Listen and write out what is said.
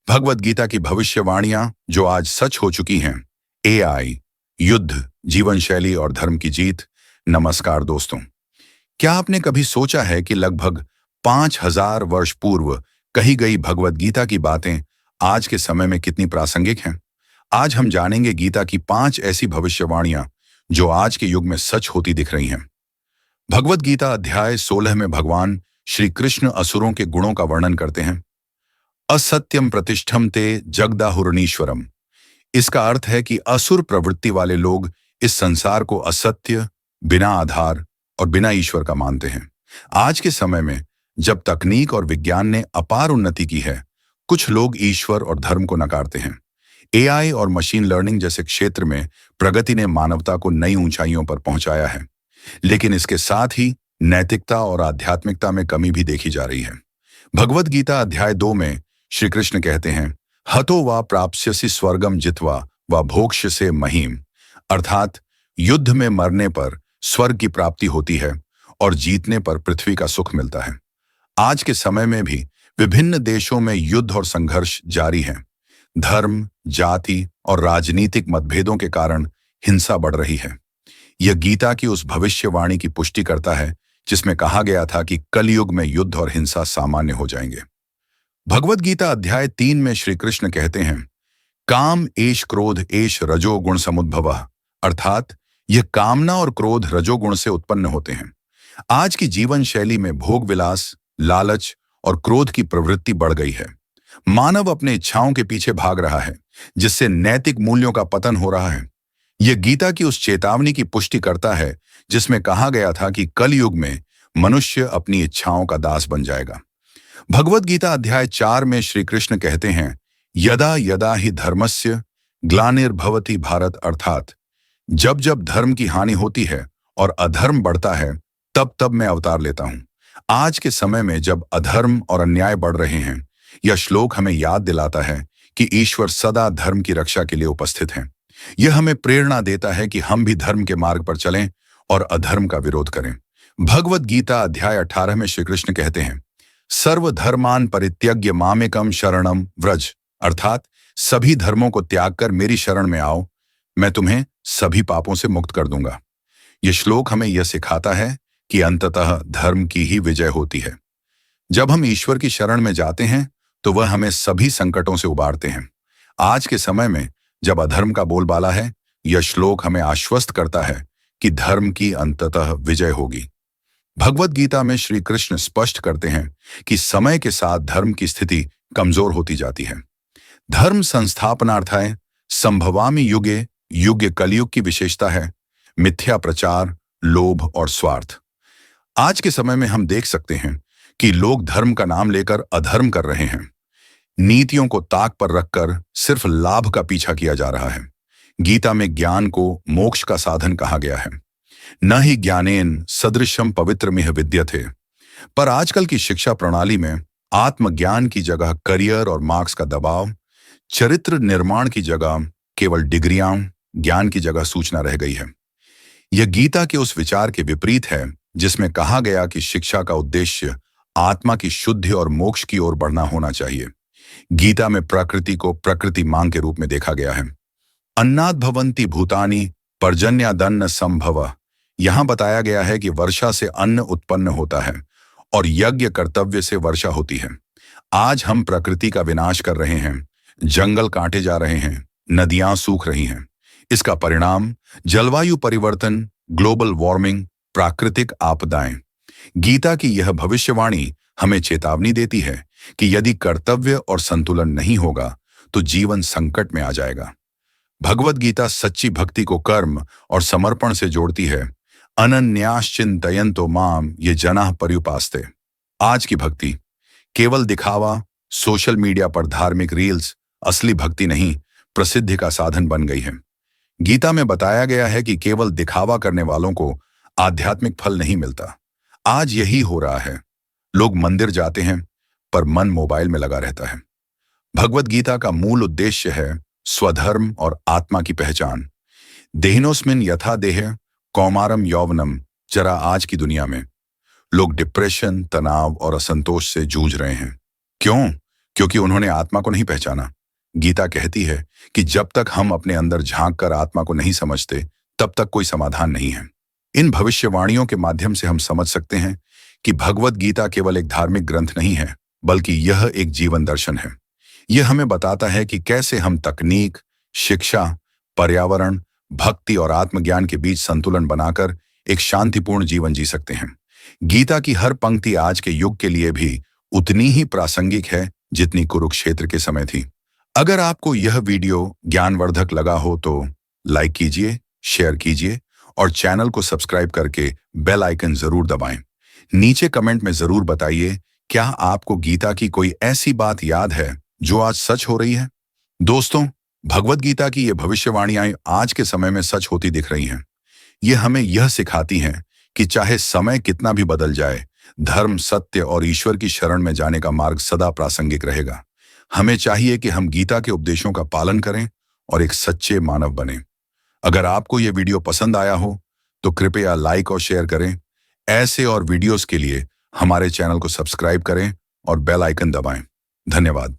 भगवत गीता की भविष्यवाणियां जो आज सच हो चुकी हैं। एआई, युद्ध, जीवन शैली और धर्म की जीत। नमस्कार दोस्तों। क्या आपने कभी सोचा है कि लगभग 5000 वर्ष पूर्व कही गई भगवत गीता की बातें आज के समय में कितनी प्रासंगिक हैं? आज हम जानेंगे गीता की 5 ऐसी भविष्यवाणियां जो आज के युग में सच होती दिख रही हैं। भगवत गीता अध्याय 16 में भगवान श्री कृष्ण असुरों के गुणों का वर्णन करते हैं। असत्यम प्रतिष्ठम ते जगदाहुरणीश्वरम। इसका अर्थ है कि असुर प्रवृत्ति वाले लोग इस संसार को असत्य, बिना आधार और बिना ईश्वर का मानते हैं। आज के समय में जब तकनीक और विज्ञान ने अपार उन्नति की है, कुछ लोग ईश्वर और धर्म को नकारते हैं। एआई और मशीन लर्निंग जैसे क्षेत्र में प्रगति ने मानवता को नई ऊंचाइयों पर पहुंचाया है, लेकिन इसके साथ ही नैतिकता और आध्यात्मिकता में कमी भी देखी जा रही है। भगवत गीता अध्याय 2 में श्री कृष्ण कहते हैं, हतो वा प्राप्स्यसि स्वर्गम जित्वा व भोक्ष्यसे महीम। अर्थात युद्ध में मरने पर स्वर्ग की प्राप्ति होती है और जीतने पर पृथ्वी का सुख मिलता है। आज के समय में भी विभिन्न देशों में युद्ध और संघर्ष जारी है। धर्म, जाति और राजनीतिक मतभेदों के कारण हिंसा बढ़ रही है। यह गीता की उस भविष्यवाणी की पुष्टि करता है जिसमें कहा गया था कि कलयुग में युद्ध और हिंसा सामान्य हो जाएंगे। भगवत गीता अध्याय 3 में श्री कृष्ण कहते हैं, काम एष क्रोध एष रजोगुण समुद्भव। अर्थात यह कामना और क्रोध रजोगुण से उत्पन्न होते हैं। आज की जीवन शैली में भोग विलास, लालच और क्रोध की प्रवृत्ति बढ़ गई है। मानव अपने इच्छाओं के पीछे भाग रहा है, जिससे नैतिक मूल्यों का पतन हो रहा है। यह गीता की उस चेतावनी की पुष्टि करता है जिसमें कहा गया था कि कलयुग में मनुष्य अपनी इच्छाओं का दास बन जाएगा। भगवत गीता अध्याय 4 में श्री कृष्ण कहते हैं, यदा यदा ही धर्मस्य ग्लानिर्भवति भारत। अर्थात जब जब धर्म की हानि होती है और अधर्म बढ़ता है, तब तब मैं अवतार लेता हूं। आज के समय में जब अधर्म और अन्याय बढ़ रहे हैं, यह श्लोक हमें याद दिलाता है कि ईश्वर सदा धर्म की रक्षा के लिए उपस्थित हैं। यह हमें प्रेरणा देता है कि हम भी धर्म के मार्ग पर चलें और अधर्म का विरोध करें। भगवत गीता अध्याय 18 में श्री कृष्ण कहते हैं, सर्वधर्मान परित्यज्य मामेकम शरणम व्रज। अर्थात सभी धर्मों को त्याग कर मेरी शरण में आओ, मैं तुम्हें सभी पापों से मुक्त कर दूंगा। यह श्लोक हमें यह सिखाता है कि अंततः धर्म की ही विजय होती है। जब हम ईश्वर की शरण में जाते हैं तो वह हमें सभी संकटों से उबारते हैं। आज के समय में जब अधर्म का बोलबाला है, यह श्लोक हमें आश्वस्त करता है कि धर्म की अंततः विजय होगी। भगवत गीता में श्री कृष्ण स्पष्ट करते हैं कि समय के साथ धर्म की स्थिति कमजोर होती जाती है। धर्म संस्थापनार्थाय संभवामि युगे युग कलयुग की विशेषता है मिथ्या प्रचार, लोभ और स्वार्थ। आज के समय में हम देख सकते हैं कि लोग धर्म का नाम लेकर अधर्म कर रहे हैं। नीतियों को ताक पर रखकर सिर्फ लाभ का पीछा किया जा रहा है। गीता में ज्ञान को मोक्ष का साधन कहा गया है। न ही ज्ञानेन सदृशम पवित्रमिह विद्यते। पर आजकल की शिक्षा प्रणाली में आत्मज्ञान की जगह करियर और मार्क्स का दबाव, चरित्र निर्माण की जगह केवल डिग्रियां, ज्ञान की जगह सूचना रह गई है। यह गीता के उस विचार के विपरीत है जिसमें कहा गया कि शिक्षा का उद्देश्य आत्मा की शुद्धि और मोक्ष की ओर बढ़ना होना चाहिए। गीता में प्रकृति को प्रकृति मांग के रूप में देखा गया है। अन्नाद भवन्ति भूतानि पर्जन्यादन्न संभव। यहां बताया गया है कि वर्षा से अन्न उत्पन्न होता है और यज्ञ कर्तव्य से वर्षा होती है। आज हम प्रकृति का विनाश कर रहे हैं, जंगल काटे जा रहे हैं, नदियां सूख रही हैं। इसका परिणाम जलवायु परिवर्तन, ग्लोबल वार्मिंग, प्राकृतिक आपदाएं। गीता की यह भविष्यवाणी हमें चेतावनी देती है कि यदि कर्तव्य और संतुलन नहीं होगा तो जीवन संकट में आ जाएगा। भगवत गीता सच्ची भक्ति को कर्म और समर्पण से जोड़ती है। अनन्याश्चिन्तयन्तो माम ये जनाः पर्युपास्ते। आज की भक्ति केवल दिखावा, सोशल मीडिया पर धार्मिक रील्स असली भक्ति नहीं, प्रसिद्धि का साधन बन गई है। गीता में बताया गया है कि केवल दिखावा करने वालों को आध्यात्मिक फल नहीं मिलता। आज यही हो रहा है। लोग मंदिर जाते हैं पर मन मोबाइल में लगा रहता है। भगवत गीता का मूल उद्देश्य है स्वधर्म और आत्मा की पहचान। देहिनोस्मिन यथा देह कौमारम यौवनम। जरा आज की दुनिया में लोग डिप्रेशन, तनाव और असंतोष से जूझ रहे हैं। क्यों? क्योंकि उन्होंने आत्मा को नहीं पहचाना। गीता कहती है कि जब तक हम अपने अंदर झांक कर आत्मा को नहीं समझते, तब तक कोई समाधान नहीं है। इन भविष्यवाणियों के माध्यम से हम समझ सकते हैं कि भगवत गीता केवल एक धार्मिक ग्रंथ नहीं है, बल्कि यह एक जीवन दर्शन है। यह हमें बताता है कि कैसे हम तकनीक, शिक्षा, पर्यावरण, भक्ति और आत्मज्ञान के बीच संतुलन बनाकर एक शांतिपूर्ण जीवन जी सकते हैं। गीता की हर पंक्ति आज के युग के लिए भी उतनी ही प्रासंगिक है जितनी कुरुक्षेत्र के समय थी। अगर आपको यह वीडियो ज्ञानवर्धक लगा हो तो लाइक कीजिए, शेयर कीजिए और चैनल को सब्सक्राइब करके बेल आइकन जरूर दबाएं। नीचे कमेंट में जरूर बताइए, क्या आपको गीता की कोई ऐसी बात याद है जो आज सच हो रही है? दोस्तों, भगवत गीता की ये भविष्यवाणियां आज के समय में सच होती दिख रही हैं। ये हमें यह सिखाती हैं कि चाहे समय कितना भी बदल जाए, धर्म, सत्य और ईश्वर की शरण में जाने का मार्ग सदा प्रासंगिक रहेगा। हमें चाहिए कि हम गीता के उपदेशों का पालन करें और एक सच्चे मानव बने। अगर आपको यह वीडियो पसंद आया हो तो कृपया लाइक और शेयर करें। ऐसे और वीडियोस के लिए हमारे चैनल को सब्सक्राइब करें और बेल आइकन दबाएं। धन्यवाद।